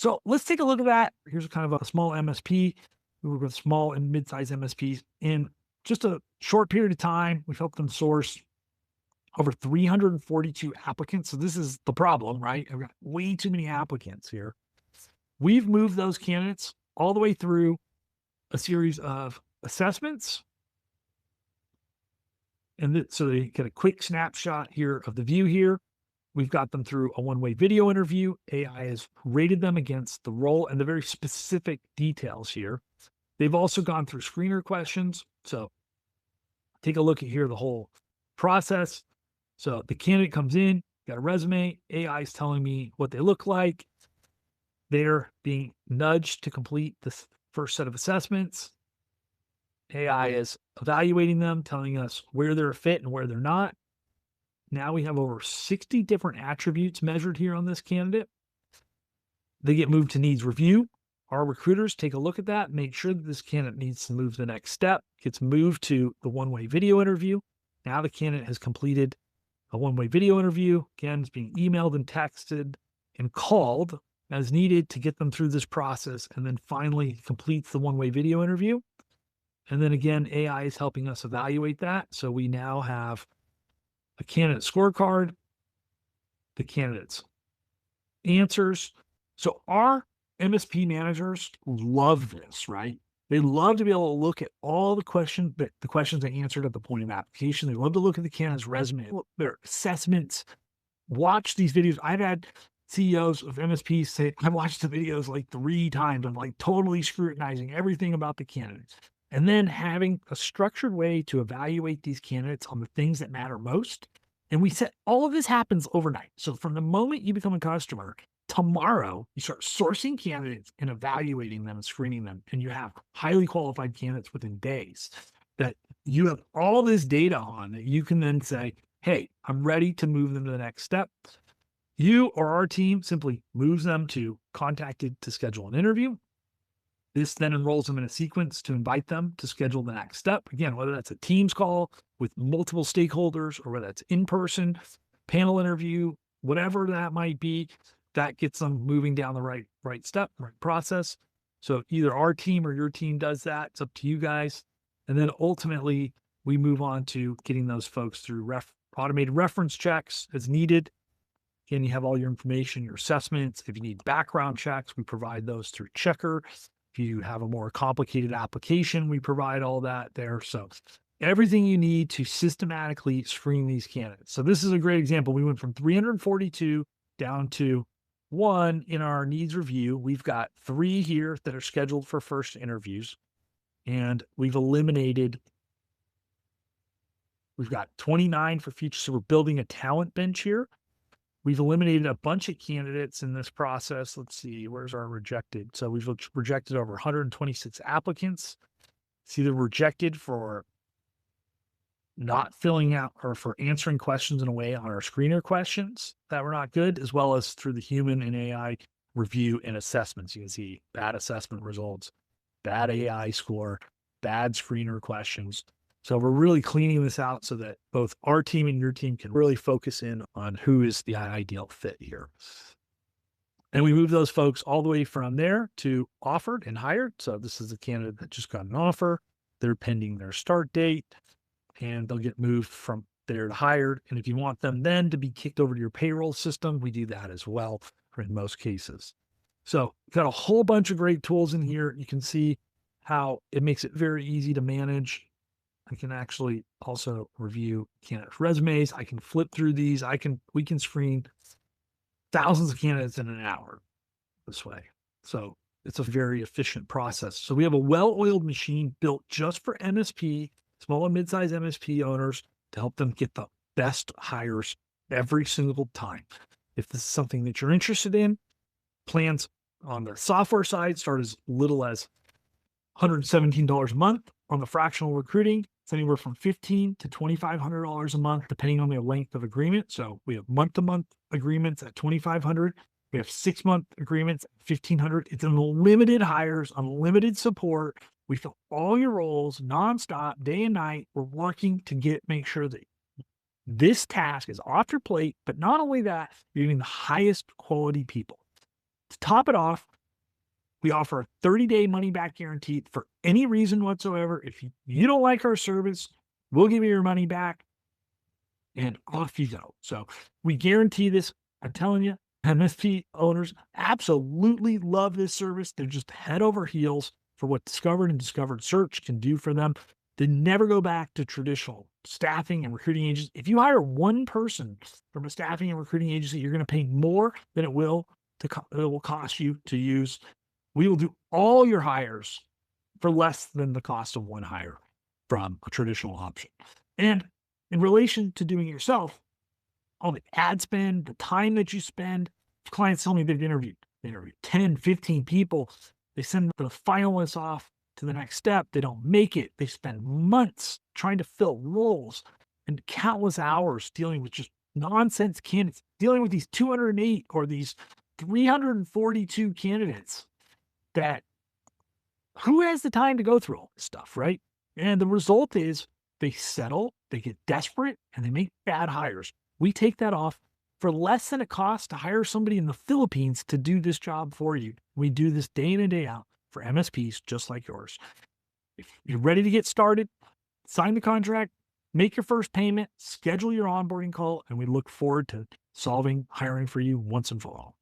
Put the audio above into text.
So let's take a look at that. Here's kind of a small MSP. We work with small and mid-sized MSPs. In just a short period of time, we've helped them source over 342 applicants. So this is the problem, right? I've got way too many applicants here. We've moved those candidates all the way through a series of assessments. And so they get a quick snapshot here of the view here. We've got them through a one-way video interview. AI has rated them against the role and the very specific details here. They've also gone through screener questions. So take a look at here, the whole process. So the candidate comes in, got a resume. AI is telling me what they look like. They're being nudged to complete this first set of assessments. AI is evaluating them, telling us where they're a fit and where they're not. Now we have over 60 different attributes measured here on this candidate. They get moved to needs review. Our recruiters take a look at that, make sure that this candidate needs to move to the next step, gets moved to the one-way video interview. Now the candidate has completed a one-way video interview. Again, it's being emailed and texted and called as needed to get them through this process, and then finally completes the one-way video interview. And then again, AI is helping us evaluate that. So we now have a candidate scorecard, the candidate's answers. So our MSP managers love this, right? They love to be able to look at all the questions they answered at the point of application. They love to look at the candidate's resume, their assessments, watch these videos. I've had CEOs of MSPs say, I watched the videos like 3 times. I'm like totally scrutinizing everything about the candidates. And then having a structured way to evaluate these candidates on the things that matter most. And we said all of this happens overnight. So from the moment you become a customer, tomorrow you start sourcing candidates and evaluating them and screening them. And you have highly qualified candidates within days that you have all this data on that you can then say, hey, I'm ready to move them to the next step. You or our team simply moves them to contacted to schedule an interview. This then enrolls them in a sequence to invite them to schedule the next step. Again, whether that's a Teams call with multiple stakeholders or whether that's in-person, panel interview, whatever that might be, that gets them moving down the right step, right process. So either our team or your team does that. It's up to you guys. And then ultimately, we move on to getting those folks through automated reference checks as needed. Again, you have all your information, your assessments. If you need background checks, we provide those through Checker. If you have a more complicated application, we provide all that there. So everything you need to systematically screen these candidates. So this is a great example. We went from 342 down to 1 in our needs review. We've got 3 here that are scheduled for first interviews, and we've got 29 for future. So we're building a talent bench here. We've eliminated a bunch of candidates in this process. Let's see, where's our rejected? So we've rejected over 126 applicants. It's either rejected for not filling out or for answering questions in a way on our screener questions that were not good, as well as through the human and AI review and assessments. You can see bad assessment results, bad AI score, bad screener questions. So we're really cleaning this out so that both our team and your team can really focus in on who is the ideal fit here. And we move those folks all the way from there to offered and hired. So this is a candidate that just got an offer. They're pending their start date, and they'll get moved from there to hired. And if you want them then to be kicked over to your payroll system, we do that as well in most cases. So we've got a whole bunch of great tools in here. You can see how it makes it very easy to manage. I can actually also review candidate resumes. I can flip through these. We can screen thousands of candidates in an hour this way. So it's a very efficient process. So we have a well-oiled machine built just for MSP, small and mid-sized MSP owners, to help them get the best hires every single time. If this is something that you're interested in, plans on the software side start as little as $117 a month. On the fractional recruiting, it's anywhere from $1,500 to $2,500 a month, depending on the length of agreement. So we have month-to-month agreements at $2,500. We have 6-month agreements at $1,500. It's unlimited hires, unlimited support. We fill all your roles nonstop, day and night. We're working to make sure that this task is off your plate, but not only that, you're getting the highest quality people. To top it off, We offer a 30-day money-back guarantee for any reason whatsoever. If you don't like our service, we'll give you your money back and off you go. So we guarantee this. I'm telling you, MSP owners absolutely love this service. They're just head over heels for what Discovered and Discovered Search can do for them. They never go back to traditional staffing and recruiting agencies. If you hire one person from a staffing and recruiting agency, you're going to pay more than it will cost you to use. We will do all your hires for less than the cost of one hire from a traditional option. And in relation to doing it yourself, all the ad spend, the time that you spend, clients tell me they interviewed 10, 15 people. They send the finalists off to the next step. They don't make it. They spend months trying to fill roles and countless hours dealing with just nonsense candidates, dealing with these 208 or these 342 candidates that who has the time to go through all this stuff, right? And the result is they settle, they get desperate, and they make bad hires. We take that off for less than it costs to hire somebody in the Philippines to do this job for you. We do this day in and day out for MSPs just like yours. If you're ready to get started, sign the contract, make your first payment, schedule your onboarding call, and we look forward to solving hiring for you once and for all.